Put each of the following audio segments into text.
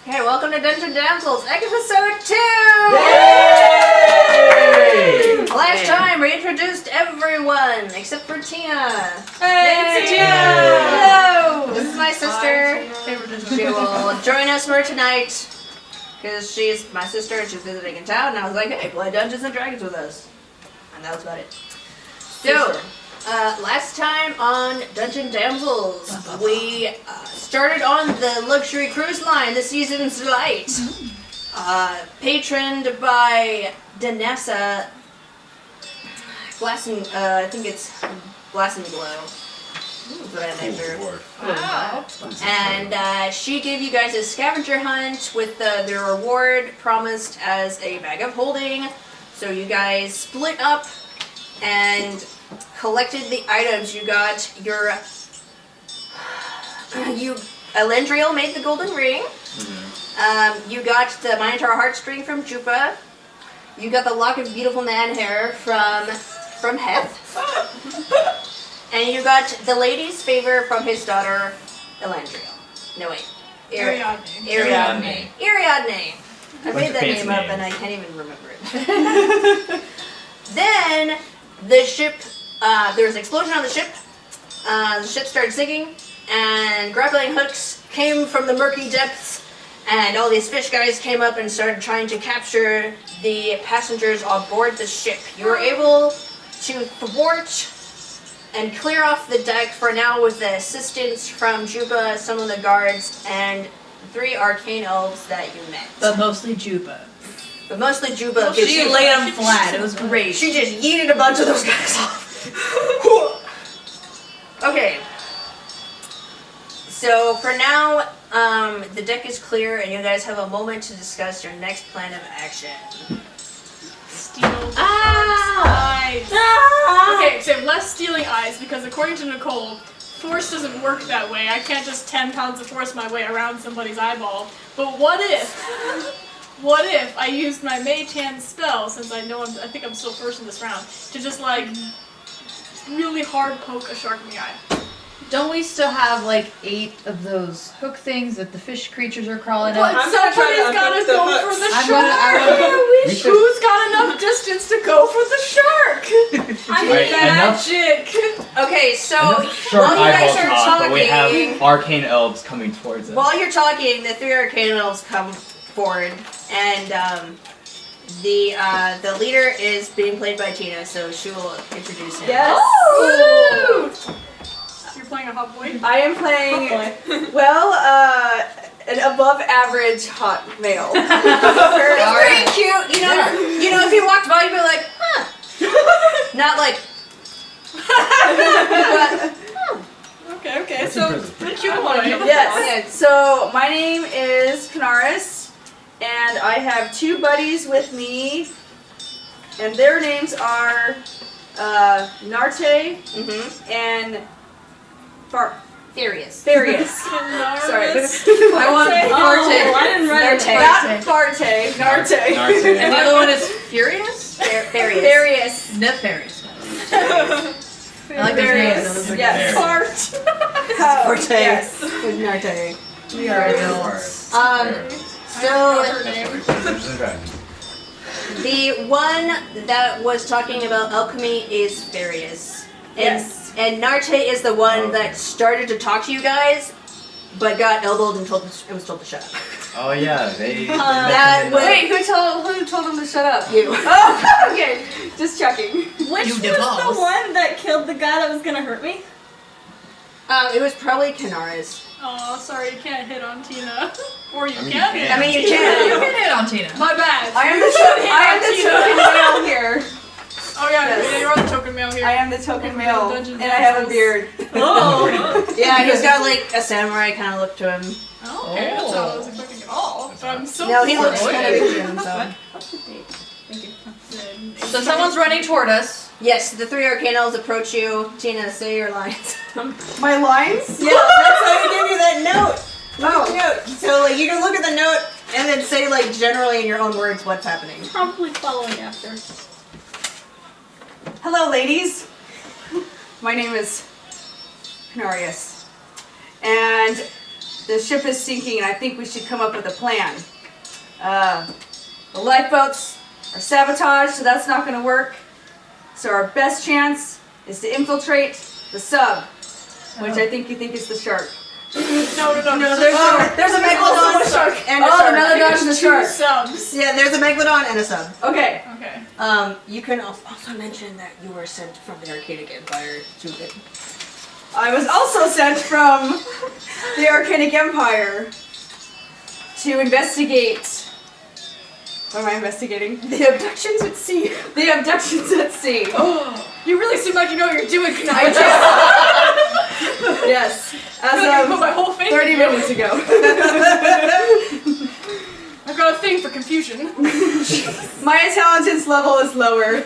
Okay, welcome to Dungeon Damsels, episode 2! Yay! Last time we introduced everyone except for Tina. Hey, Tina! Hello! This is my sister. She will join us for tonight because she's my sister and she's visiting in town. And I was like, hey, play Dungeons and Dragons with us. And that was about it. So, last time on Dungeon Damsels, we started on the luxury cruise line, the Season's Delight, patroned by Danessa Glass and, I think it's Glass and Glow. That's what I named her. Wow. And she gave you guys a scavenger hunt with the reward promised as a bag of holding. So you guys split up and collected the items. You got your Ellendriel made the golden ring. You got the Minotaur heartstring from Jupa. You got the lock of beautiful man hair from Heth. And you got the lady's favor from his daughter Ellendriel. No wait. Ariadne. I made that name up and I can't even remember it. Then the ship, there was an explosion on the ship. The ship started sinking, and grappling hooks came from the murky depths, and all these fish guys came up and started trying to capture the passengers on board the ship. You were able to thwart and clear off the deck for now with the assistance from Juba, some of the guards, and 3 arcane elves that you met. But mostly Juba. But mostly Juba. She laid them flat. It was great. She just yeeted a bunch of those guys off. Okay. So for now, the deck is clear, and you guys have a moment to discuss your next plan of action. Steal the eyes. Okay, so less stealing eyes, because according to Nicole, force doesn't work that way. I can't just 10 pounds of force my way around somebody's eyeball. But what if I used my mage hand spell, since I think I'm still first in this round, to just like really hard poke a shark in the eye? Don't we still have like 8 of those hook things that the fish creatures are crawling But up? somebody's gotta go for the I'm shark! gonna- Who's got enough distance to go for the shark? I need magic! Okay, so Sharp while you guys eyeballs are off, but talking, we have arcane elves coming towards us. while you're talking, the 3 arcane elves come forward, and the leader is being played by Tina, so she will introduce him. Yes. Woo! You're playing a hot boy? I am playing, well, an above average hot male. He's very cute. You know, if he walked by, you'd be like, huh. Not like. But, Okay, so pretty cute boy. Yes. So my name is Kanaris, and I have 2 buddies with me, and their names are Narte and Furious. Farius. Sorry. I want Narte. I didn't write it. Not Barte. Narte. And the other one is Furious? Furious. Farius. Nefarious. I like those Farius. names. Those are Yes. Fart. Forte. Yes. With Narte. We are adults. So Her name. the one that was talking about alchemy is Farius. Yes. And Narte is the one that started to talk to you guys, but got elbowed and was told to shut up. Oh yeah, they That was Who told him to shut up? you. Oh, okay. Just checking. Which was the one that killed the guy that was gonna hurt me? It was probably Kanaris. Oh, sorry, you can't hit on Tina. Or you I mean, can. you can. I mean, you You can. can hit on Tina. My bad. I am the token male here. Oh yeah, Yes. you're the token male here. I am the token Welcome to male, Dungeons and I have a Damsels. beard. Oh! Yeah, he's got like a samurai kind of look to him. Oh, okay, that's not what I was expecting at all. But I'm so No, he looks sorry. kind of Asian, so. So someone's running toward us. Yes, the 3 arcane elves approach you. Tina, say your lines. My lines? Yeah, that's why I gave you that note. Note. So like you can look at the note and then say like generally in your own words what's happening. Probably following after. Hello, ladies. My name is Canarius, and the ship is sinking, and I think we should come up with a plan. The lifeboats are sabotaged, so that's not going to work. So our best chance is to infiltrate the sub, which I think you think is the shark. No, There's a megalodon shark. and a Oh, shark. the megalodon and the Two shark. subs. Yeah, there's a megalodon and a sub. Okay. Okay. You can also mention that you were sent from the Aranic Empire to it. I was also sent from the Aranic Empire to investigate. What am I investigating? The abductions at sea. The abductions at sea. You really seem like you know what you're doing, Kanai. Yes. I feel like I put As my of whole faith 30 in you. minutes ago. I've got a thing for confusion. My intelligence level is lower.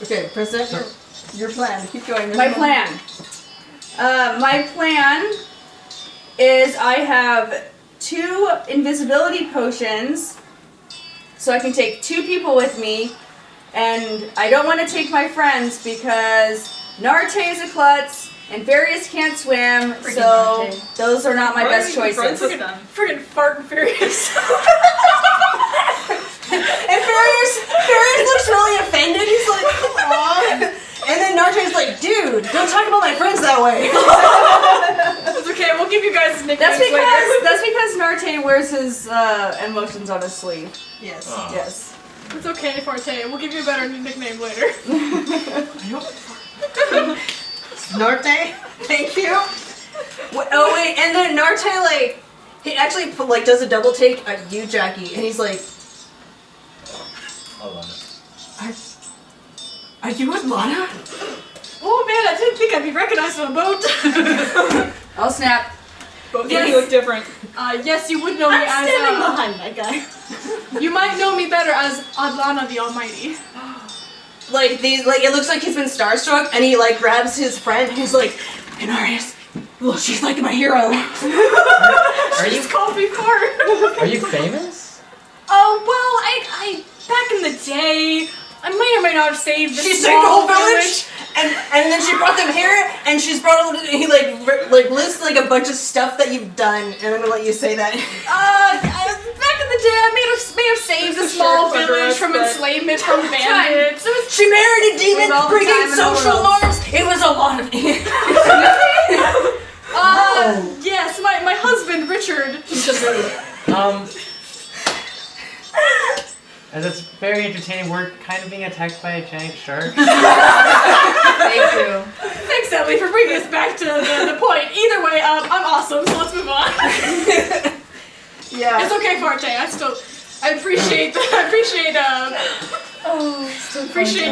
Okay, present your plan. Keep going. My plan. My plan is I have 2 invisibility potions, so I can take 2 people with me, and I don't want to take my friends because Narte is a klutz and Farius can't swim, so Narte. those are not my best choices. Friggin' fart and furious. And Farius looks really offended. He's like, aww. And then Narte's like, dude, don't talk about my friends that way. It's okay, we'll give you guys nicknames later. That's because Narte wears his emotions on his sleeve. Yes. Yes. It's okay, Forte. We'll give you a better nickname later. Narte, thank you. What, oh wait, and then Narte like he actually does a double take at you, Jackie, and he's like, Hold on. "Are you Adlanna?" Oh man, I didn't think I'd be recognized on a boat. Oh snap. Both of you look different. Yes, you would know me I'm as. standing behind that guy. You might know me better as Adlanna the Almighty. It looks like he's been starstruck, and he like grabs his friend, and he's like, "Canarius, look, she's like my hero." Are you Called me fart. are you famous? Oh well, I back in the day, I may or may not have saved this She saved the small whole village, and then she brought them here, and she's brought them. He like lists like a bunch of stuff that you've done, and I'm gonna let you say that. Back in the day, I may have saved a small shirt village for from us, but- enslavement from bandits. It was She married a demon, With all the bringing time in the social world. norms. It was a lot of. yes, my husband Richard. As it's very entertaining, we're kind of being attacked by a giant shark. Thank you. Thanks, Ellie, for bringing us back to the point. Either way, I'm awesome. So let's move on. Yeah. It's okay, Forte. I appreciate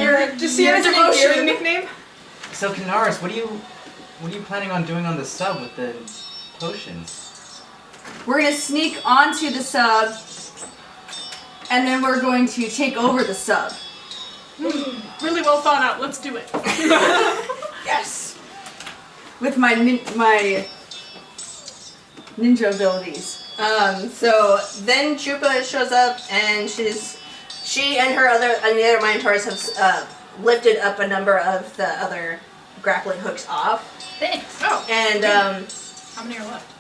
your devotion. Nickname? So Kanaris, what are you planning on doing on the sub with the potions? We're gonna sneak onto the sub, and then we're going to take over the sub. Really well thought out. Let's do it. Yes. With my ninja abilities. So then Chupa shows up, and she and the other Minotaurs have lifted up a number of the other grappling hooks off. Thanks. Oh, And how many are left?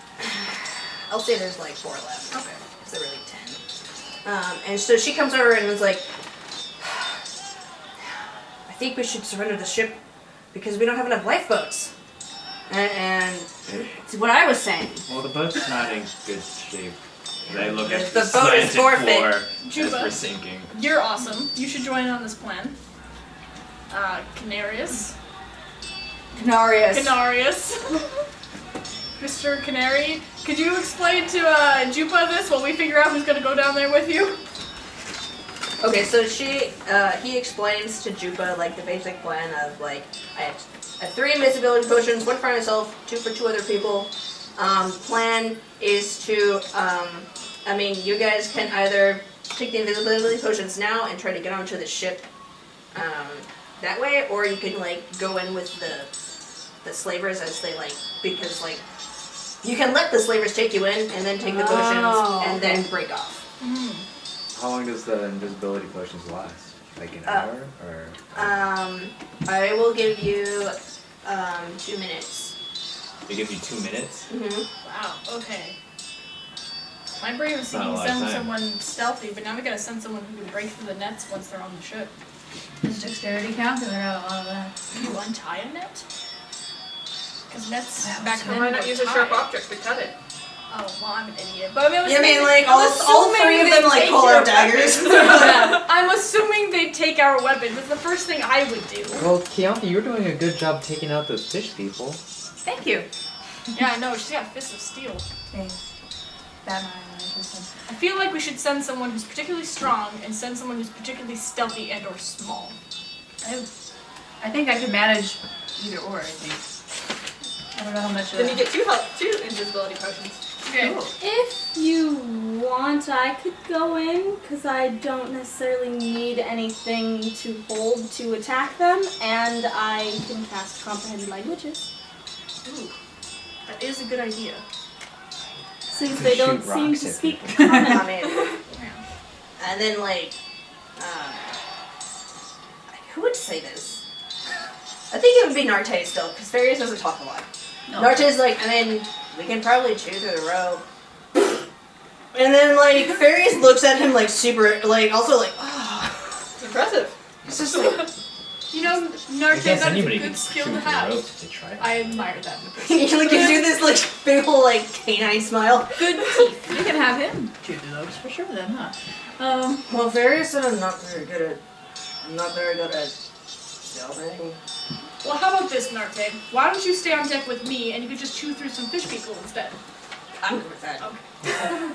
I'll say there's like 4 left. Okay. Because there were like 10. And so she comes over and was like, I think we should surrender the ship because we don't have enough lifeboats. And It's what I was saying. Well, the boat's not in good shape. They look at The the boat is slanted forfeit. floor as Juba. we're sinking. You're awesome. You should join on this plan. Canarius. Mr. Canary, could you explain to Jupa this while we figure out who's gonna go down there with you? okay, so he explains to Jupa like the basic plan of like I have 3 invisibility potions, 1 for myself, 2 for 2 other people. Plan is to you guys can either take the invisibility potions now and try to get onto the ship that way, or you can like go in with the slavers as they because you can let the slavers take you in and then take the potions and then break off. How long does the invisibility potions last? Like an hour or? I will give you 2 minutes It gives you 2 minutes. Wow, okay. My brain was Not a thinking lot of send time. someone stealthy, but now we gotta send someone who can break through the nets once they're on the ship. Does dexterity count? Because I got a lot of that. You untie a net? Because nets back So then why not were use a sharp tied. object to cut it? Oh, well, I'm an idiot. But I mean, Yeah, I mean, like, all three of them, like, pull out daggers. I'm assuming they'd take our weapons. That's the first thing I would do. Well, Keyanthi, you're doing a good job taking out those fish people. Thank you. Yeah, I know. She's got fists of steel. Thanks. Batman. I feel like we should send someone who's particularly strong and send someone who's particularly stealthy and or small. I think I could manage either or, I think. I don't know how much of Then you get 2 invisibility potions. Okay. Cool. If you want, I could go in, because I don't necessarily need anything to hold to attack them, and I can cast Comprehend Languages. Ooh, that is a good idea. Since they don't Shoot seem rocks to at speak people. common. I mean, and then, like, who would say this? I think it would be Narte still, because Farius doesn't talk a lot. No. Narte's like, I mean, we can probably chew through the rope. And then, like, Farius looks at him, like, super, like, also, like, oh. It's impressive. It's just like, You know, I Narte, guess that is a anybody good could skill shoot to the have. ropes if they tried. I admire that in a person. he like gives you this, like, big ol', like, canine smile. Good teeth. You can have him shoot the ropes for sure then, huh? Well, Farius said I'm not very good at stealthing. Well, how about this, Narte? Why don't you stay on deck with me and you could just chew through some fish people instead? I'm good with that. Okay.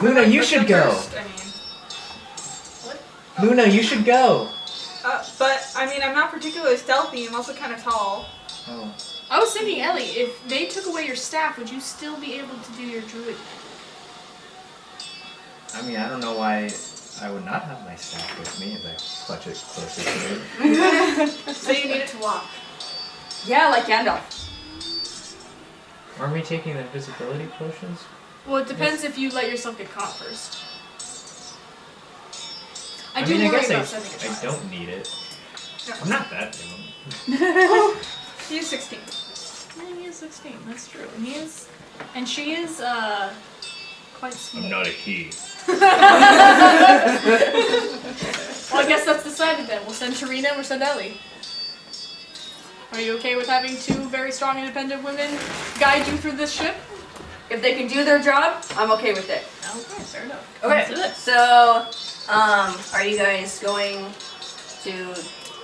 Luna, you should go. First, I mean. Luna, you should go. But, I mean, I'm not particularly stealthy. I'm also kind of tall. Oh. I was thinking, Ellie, if they took away your staff, would you still be able to do your druid? I mean, I don't know why I would not have my staff with me as I clutch it closer to me. So you need it to walk. Yeah, like Gandalf. Aren't we taking the invisibility potions? Well, it depends if you let yourself get caught first. I I do mean, I worry guess about sending a I child. don't need it. I'm not that young. She's 16. Yeah, he is 16, that's true. And he is, and she is, quite small. I'm not a he. Well, I guess that's decided then. We'll send Tarina and we'll send Ellie. Are you okay with having 2 very strong, independent women guide you through this ship? If they can do their job, I'm okay with it. Okay, fair enough. Okay, so, are you guys going to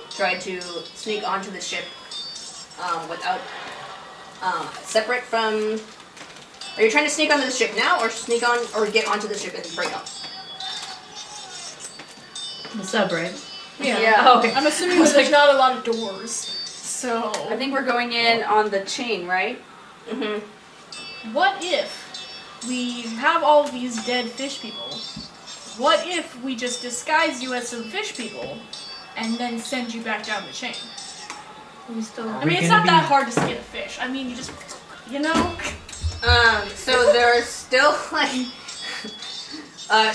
try to sneak onto the ship, without, separate from, are you trying to sneak onto the ship now, or sneak on, or get onto the ship and break up? The sub, right? Yeah. Oh, okay. I'm assuming that there's not a lot of doors, so... I think we're going in on the chain, right? Mm-hmm. What if we have all of these dead fish people? What if we just disguise you as some fish people and then send you back down the chain? We still. I mean, it's not that hard to skin a fish. I mean, you just, you know? So there's still, like,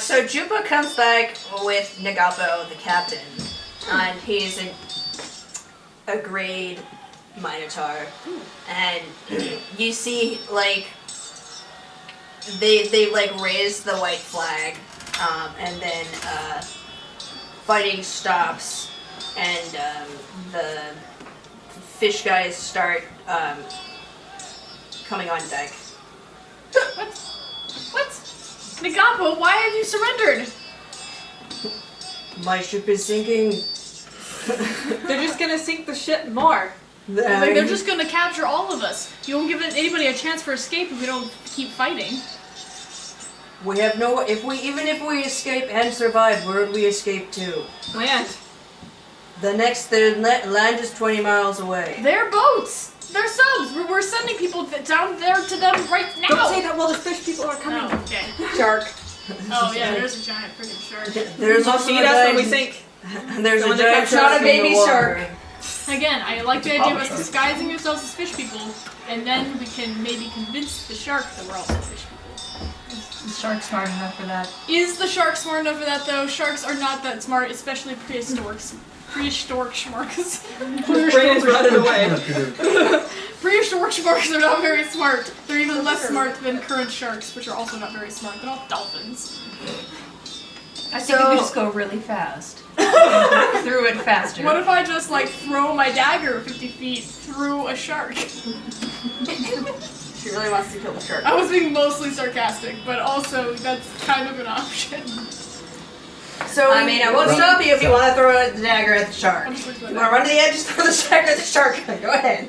so Jupa comes back with Nagapo, the captain, and he's a grade Minotaur, and you see, like, they like raise the white flag, and then fighting stops, and the fish guys start coming on deck. What? Nagapo, why have you surrendered? My ship is sinking. They're just gonna sink the ship more. Like, they're just gonna capture all of us. You won't give anybody a chance for escape if we don't keep fighting. We have no. Even if we escape and survive, where would we escape to? Land. The land is 20 miles away. They're boats! They're subs! We're sending people down there to them right now! Don't say that while the fish people are coming. Oh, okay. Shark. Oh yeah, there's a giant freaking shark. There's They'll also feed a us when we giant. sink. There's a When they giant catch shark a in baby the water. shark. Again, I like the idea of us disguising ourselves as fish people, and then we can maybe convince the shark that we're also fish people. The shark's smart enough for that. Is the shark smart enough for that though? Sharks are not that smart, especially prehistoric sharks. His brain is rotted away. Prehistoric short sharks are not very smart. They're even less smart than current sharks, which are also not very smart. They're all dolphins. I think we just go really fast. Through it faster. What if I just like throw my dagger 50 feet through a shark? She really wants to kill the shark. I was being mostly sarcastic, but also that's kind of an option. So I mean, I won't stop you if you want to throw a dagger at the shark. I'm just You want to run to the edge, just throw the dagger at the shark. Go ahead.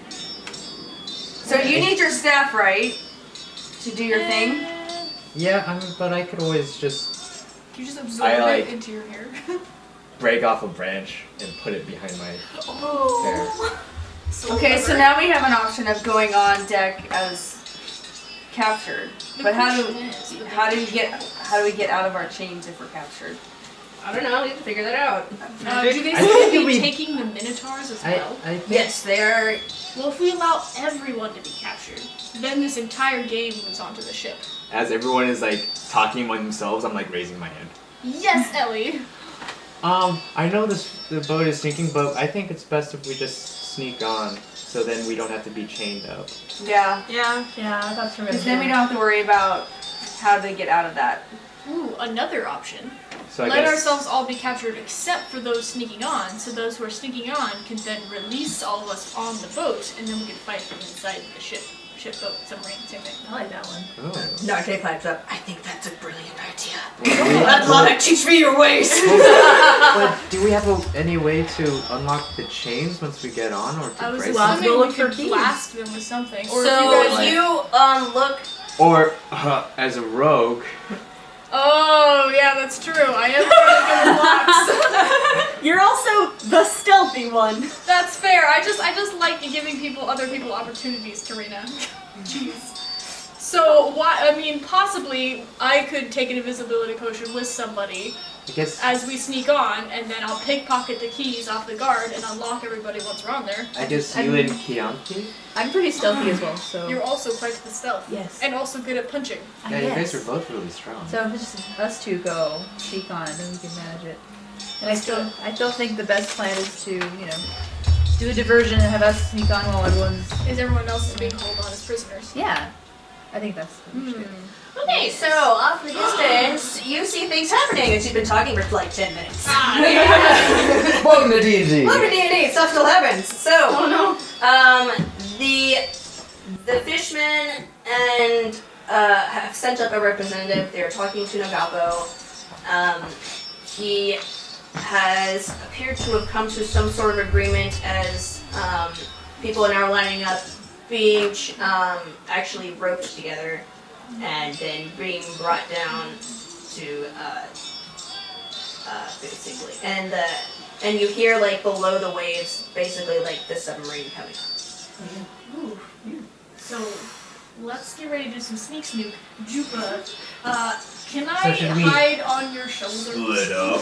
So you need your staff, right? To do your thing? Yeah, but I could always just You just absorb I, like- it into your hair. break off a branch and put it behind my hair. Okay, so now we have an option of going on deck as captured. But how do we get out of our chains if we're captured? I don't know. We have to figure that out. Do they I seem think to be we- taking the minotaurs as well? I think Yes, they are. Well, if we allow everyone to be captured, then this entire game moves onto the ship. as everyone is like talking among themselves, I'm like raising my hand. Yes, Ellie. I know the boat is sinking, but I think it's best if we just sneak on, so then we don't have to be chained up. Yeah. Yeah. Yeah, that's really Because then we don't have to worry about how to get out of that. Ooh, another option. So I Let guess ourselves all be captured except for those sneaking on, so those who are sneaking on can then release all of us on the boat, and then we can fight from inside the ship. Ship, boat, submarine, same thing. I like that one. Oh. Narte pipes up. I think that's a brilliant idea. Well, Adlanna, teach me your ways. but do we have any way to unlock the chains once we get on, or to I was break Well, assuming go we look for could keys. blast them with something. Or So if you guys if you look. Or as a rogue. Oh, yeah, that's true. I am pretty good at blocks. You're also the stealthy one. That's fair. I just like giving other people opportunities, Tarina. Jeez. So possibly I could take an invisibility potion with somebody I guess as we sneak on, and then I'll pickpocket the keys off the guard and unlock everybody once we're on there. you and Keyanthi. I'm pretty stealthy as well, so. You're also quite the stealth. Yes. And also good at punching. Yeah, you guys Yes. are both really strong. So if it's just us two go sneak on, then we can manage it. And I still think the best plan is to, do a diversion and have us sneak on while everyone's. Is everyone else being held on as prisoners? Yeah, I think that's what we should do. Okay, so off in the distance, you see things happening, and she's been talking for like 10 minutes. Welcome to D&D! Welcome to D&D, stuff still happens. So, the fishmen and have sent up a representative. They are talking to Nagalpo. He has appeared to have come to some sort of agreement as people are now lining up, being actually roped together, and then being brought down to basically, and you hear like below the waves, basically like the submarine coming up. Ooh. So let's get ready to do some sneak snook. Jupa, can I So should we- hide on your shoulders? Split up.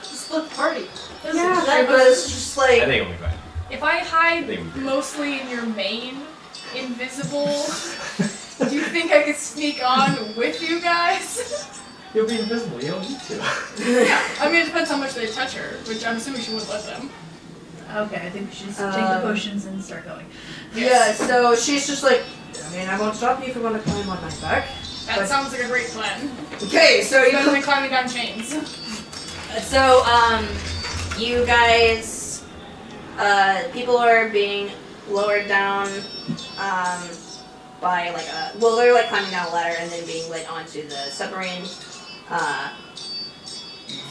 Split party. Yeah, that was just I like think it'll be fine. If I hide They would. mostly in your mane, invisible, do you think I could sneak on with you guys? You'll be invisible, you don't need to. Yeah. I mean, it depends how much they touch her, which I'm assuming she wouldn't let them. Okay, I think we should just take the potions and start going. yeah. So she's just like, I mean, I won't stop you if you want to climb on my back. That But- sounds like a great plan. Okay, so Better you than climbing down chains. you guys, people are being lowered down, by like they're like climbing down a ladder and then being led onto the submarine,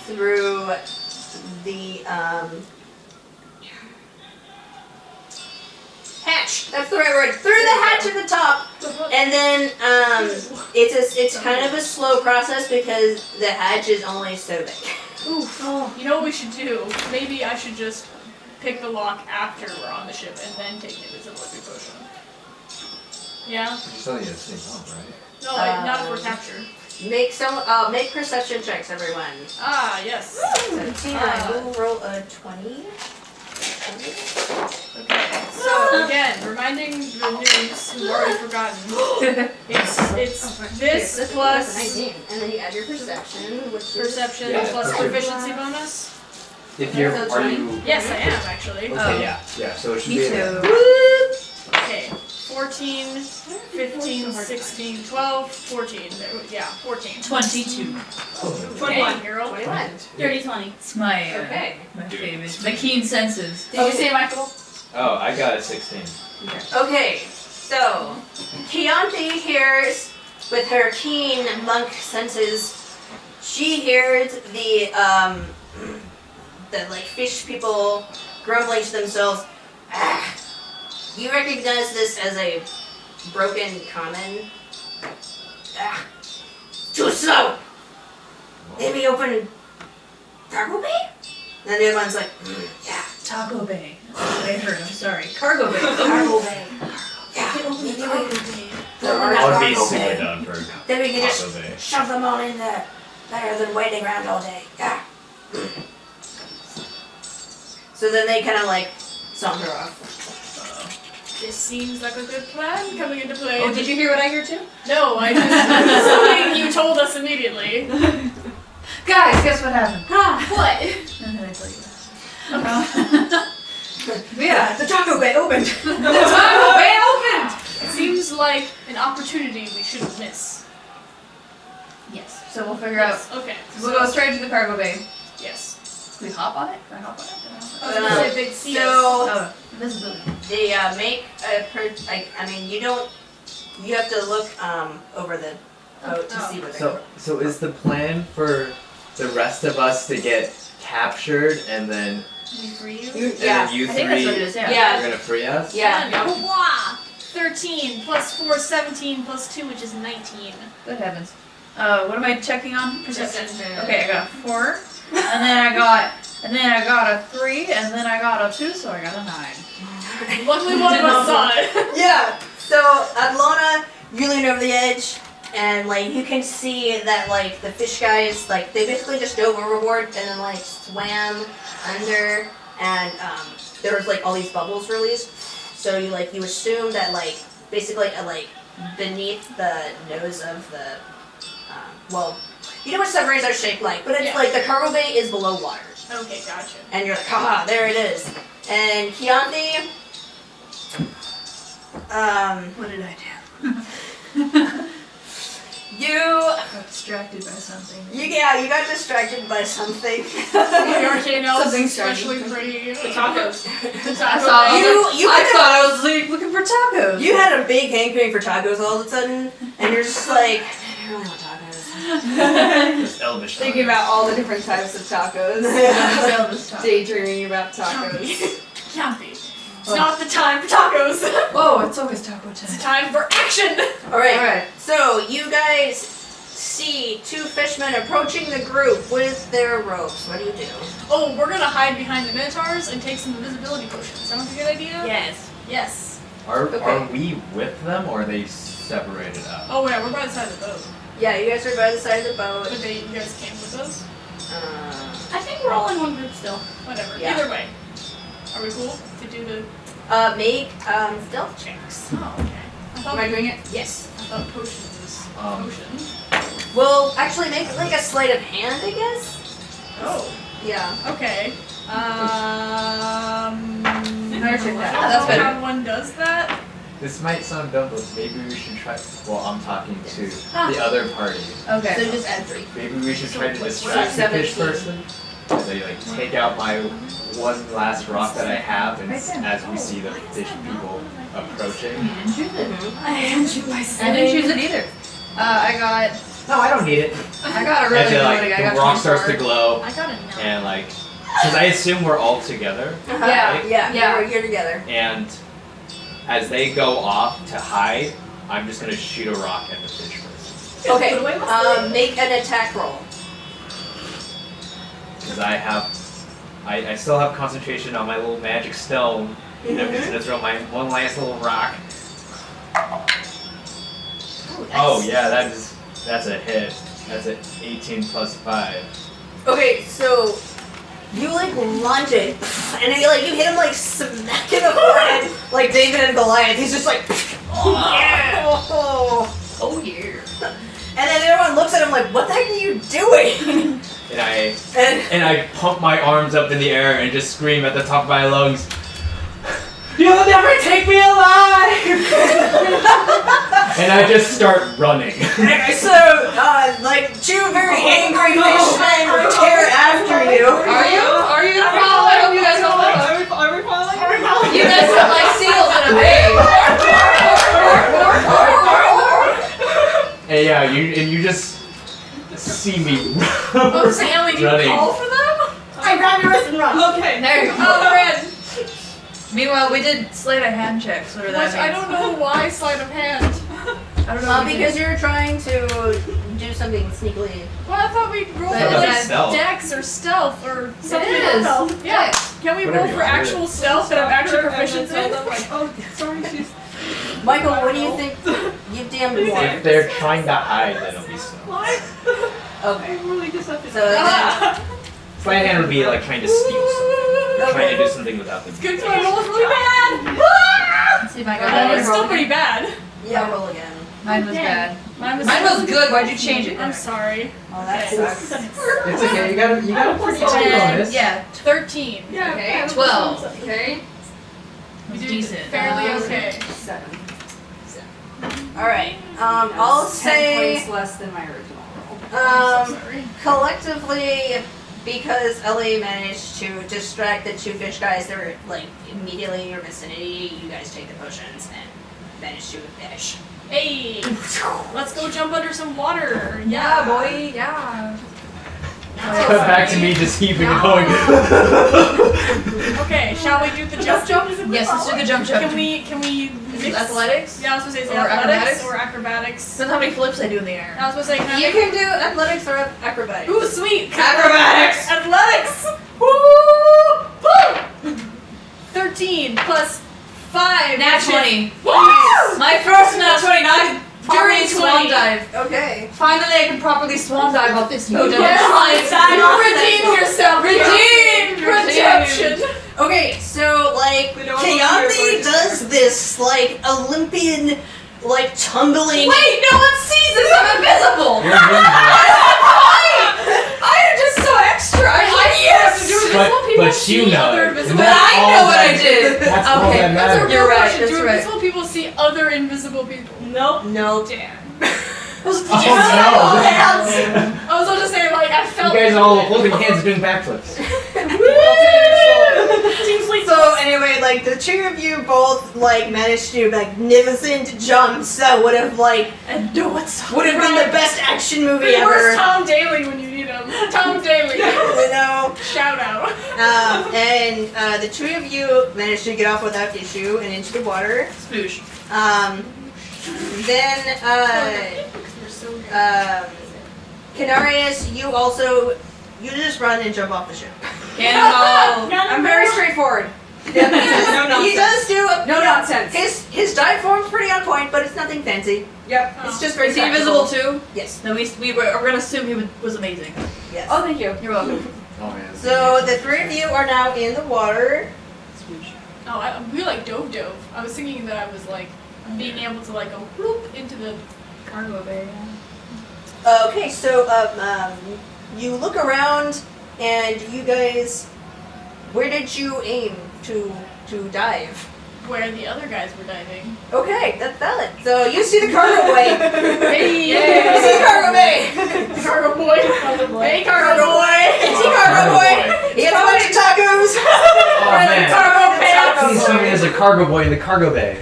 through the, hatch. That's the right word. Through the hatch at the top, and then it's kind of a slow process because the hatch is only so big. Oof. You know what we should do? Maybe I should just pick the lock after we're on the ship and then take an invisibility potion. Yeah? You still need to sneak on, right? No, not if we're captured. Make perception checks, everyone. Ah, yes. 17. I will roll a 20. Okay, so again, reminding the noobs who've already forgotten, it's this plus 19, and then you add your perception, which is perception Yeah, plus perception. proficiency bonus. If you're, So are 20? you? Yes, I am actually. Okay, Oh. yeah. So it should Me be. too. Okay. 14, 15, 16, 12, 14. Yeah, 14. 22. 21, girl. 21. Dirty 20. It's my Okay. my favorite. My keen senses. Did you say Michael? Oh, I got a 16. Okay, so Keyanthi hears with her keen monk senses. She hears the like fish people grumbling to themselves. Ah, you recognize this as a broken common? Ah, too slow. Let me open Cargo Bay. And the other one's like, yeah. Taco Bay. That's what I heard. I'm sorry. Cargo Bay. Cargo Bay. Yeah, maybe Cargo we Bay. I would be Cargo super Bay. down for Then we can just Taco Bay. shove them all in there. Better than waiting around all day. Yeah. So then they kind of like saunter off. This seems like a good plan coming into play. Oh, did you hear what I heard too? No, I just assuming you told us immediately. Guys, guess what happened? What? And then I tell you that. Yeah, the Taco Bay opened. the Taco Bay opened! It seems like an opportunity we shouldn't miss. Yes. So we'll figure out. Okay. We'll go straight to the cargo bay. Yes. Can we hop on it? Can I hop on it? Can I hop I on was it? gonna say big see us. So Oh, invisibility. they make a I mean, you don't. You have to look over the boat to see what they're. So is the plan for the rest of us to get captured and then We free you? You, and yeah. then you I three think that's what it is, yeah. Yeah. are gonna free us? Yeah. Blah. 13 plus 4, 17 plus 2, which is 19. Good heavens. What am I checking on? Perception. Okay, I got a 4, and then I got a 3, and then I got a 2, so I got a 9. Luckily one of us saw it. Yeah. So Adlanna, you lean over the edge, and like you can see that like the fish guys like they basically just dove overboard and then like swam under, and there was like all these bubbles released. So you assume that like basically like beneath the nose of the well, you know what submarines are shaped like, but it's Yeah. like the cargo bay is below water, Okay, gotcha. and you're like, haha, there it is. And Keyanthi, What did I do? you Got distracted by something. you got distracted by something. The arcane elves, Something especially pretty. Tacos. The I taco thought bell. I was like, looking for tacos. You had a big hankering for tacos all of a sudden, and you're just like, I really want tacos. Just elvish. Thinking about all the different types of tacos. Daydreaming about tacos. Keyanthi. It's not the time for tacos. Oh, it's always taco It's time. time for action. Alright, Alright. so you guys see two fishmen approaching the group with their ropes. What do you do? Oh, we're gonna hide behind the minotaurs and take some invisibility potions. Sounds like a good idea? Yes. Yes. Are Okay. we with them or are they separated up? Oh yeah, we're by the side of the boat. Yeah, you guys are by the side of the boat. But you guys came with us? Uh, I think we're all in one group still. Whatever. Yeah. Either way. Are we cool to do the... make stealth checks. Oh, okay. I thought, doing it? Yes. I thought potions was potion. We'll actually make it like a sleight of hand, I guess. Oh. Yeah. Okay. Better check that. I That's don't know better. how one does that. This might sound dumb, but maybe we should try. Well, I'm talking to the other party. Okay. So just add 3. Maybe we should try to distract the fish 17. person. As I like take out my one last rock that I have, and as we see the fish people approaching. You didn't choose it. Mm-hmm. I didn't choose myself. I didn't choose it either. I got No, I don't need it. a really As good it, one. like, I got the rock starts to 24. glow, I got a no. and like, because I assume we're all together, Yeah. Yeah. We're here together. and as they go off to hide, I'm just gonna shoot a rock at the fish person. Okay. Make an attack roll. Because I still have concentration on my little magic stone, and I'm just gonna throw my one last little rock. Oh yeah, that's a hit. That's an 18 plus 5. Okay, so you like lunge it, and then you hit him like smack in the forehead, like David and Goliath. He's just like, oh yeah. Oh yeah. And then everyone looks at him like, what the heck are you doing? and I pump my arms up in the air and just scream at the top of my lungs, "You'll never take me alive!" And I just start running. So, like, two very angry fishmen tear after you. Are you gonna follow? I hope you guys don't follow. Are we following? You guys look like seals in a bay. And yeah, you just see me Oh, Stanley, do you running. call for them? I grab your wrist and run. Okay. There you go. Oh, Ren. Meanwhile, we did sleight of hand checks. Whatever that Which I means. don't know why sleight of hand. I don't know. what we Because did. you're trying to do something sneakily. Well, I thought we rolled But for is like that stealth? dex or stealth or something. It is. Stealth. Yeah. Dex. Can we Whatever roll you for want. actual stealth that I'm actually proficient in? Like, oh, sorry, she's. Michael, what do you think? You've DM'd more. If they're trying to hide, then it'll be slow. Okay. Really just have to. So then, Sleight of hand would be like trying to steal something. Or trying to do something without them. Good, my roll was really bad. Let's see if I got Oh, that. it's still pretty bad. yeah, roll again. Mine was bad. Mine was good. Why'd you change it? I'm sorry. Oh, that sucks. It's okay. You got a pretty good bonus. Yeah. 13. Yeah. Okay. 12. Okay. We did Decent. fairly okay. 7. All right. I'll 10 say points less than my original roll. Sorry. collectively, because LA managed to distract the two fish guys that were like immediately in your vicinity, you guys take the potions and manage to vanish. Hey, let's go jump under some water. Yeah, boy. Yeah. Cut back to me just keeping going. Okay, shall we do the jump? Yes, let's do the jump jump. Can we mix? Athletics? Yeah, I was supposed to say Or athletics acrobatics? or acrobatics. Depends how many flips I do in the air. I was supposed to say, can I You make- can do athletics or acrobatics. Ooh, sweet! Acrobatics! Athletics! Woo! 13 plus 5. Nat which is- 20. Woo! My first nat 20, now during Dirty swan 20. dive. Okay. Finally, I can properly swan dive off this mountain. Redeem yourself! Redeem! Redemption! Okay, so like We don't Keyanthi does this like Olympian like tumbling. Wait, no one sees this! I'm invisible! You're invisible. I am just so extra! I like Yes! this! But you know. other And invisible- But that's I all know what I that- did! That's all Okay, that That's a matters. real You're right, question. that's Do right. invisible people see other invisible people? Nope. No. Damn. Oh I was just saying, like, I no! felt You guys all holding hands and doing backflips. Team sleep. So anyway, like the two of you both like managed to do magnificent jumps that would have like And no one's would have been the best action movie Where's ever. Tom Daly when you need him? Tom Daly. You know. Shout out. And the two of you managed to get off without issue and into the water. Spoosh. Then We're so good. Canarius, you just run and jump off the ship. Cannonball! I'm very straightforward. No He nonsense. does do No nonsense. his dive form's pretty on point, but it's nothing fancy. Yep. It's just very Is he practical. invisible too? Yes. No, we're gonna assume he was amazing. Yes. Oh, thank you. You're welcome. Oh man. So the three of you are now in the water. We like dove. I was thinking that I was like being able to like go whoop into the Cargo bay. Okay, so you look around and you guys, where did you aim to dive? where the other guys were diving. Okay, that's valid. So you see the cargo bay. Hey, You see the cargo bay. cargo boy. Hey, cargo boy. See cargo boy. He has a bunch of tacos. Oh man. Cargo pants. Please tell me there's a cargo boy in the cargo bay.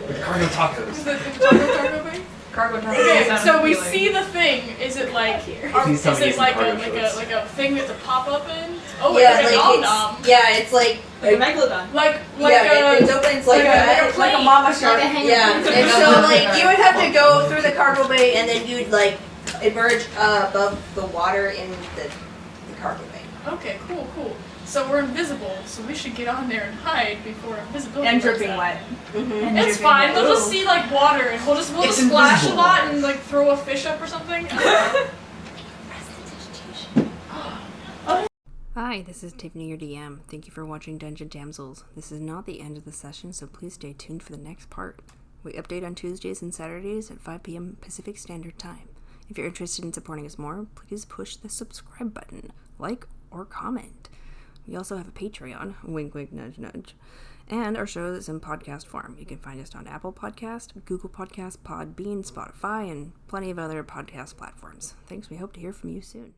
With cargo tacos. Cargo bay. Cargo tunnel. Okay, so we see the thing. Is it like Please tell is me it it's like cargo a shorts. like a thing we have to pop up in? Oh, Yeah, it's like a like nom nom. it's like Like a megalodon. Like yeah, a it opens like that. Like a mama shark. Yeah, and so like you would have to go through the cargo bay and then you'd like emerge above the water in the cargo bay. Okay, cool. So we're invisible, so we should get on there and hide before invisibility. And runs dripping out. wet. Mm-hmm. It's fine. They'll just see like water, and we'll just It's splash invisible. a lot and like throw a fish up or something. Hi, this is Tiffany, your DM. Thank you for watching Dungeon Damsels. This is not the end of the session, so please stay tuned for the next part. We update on Tuesdays and Saturdays at 5 p.m. Pacific Standard Time. If you're interested in supporting us more, please push the subscribe button, like, or comment. We also have a Patreon, wink wink nudge nudge, and our show is in podcast form. You can find us on Apple Podcast, Google Podcast, Podbean, Spotify, and plenty of other podcast platforms. Thanks, we hope to hear from you soon.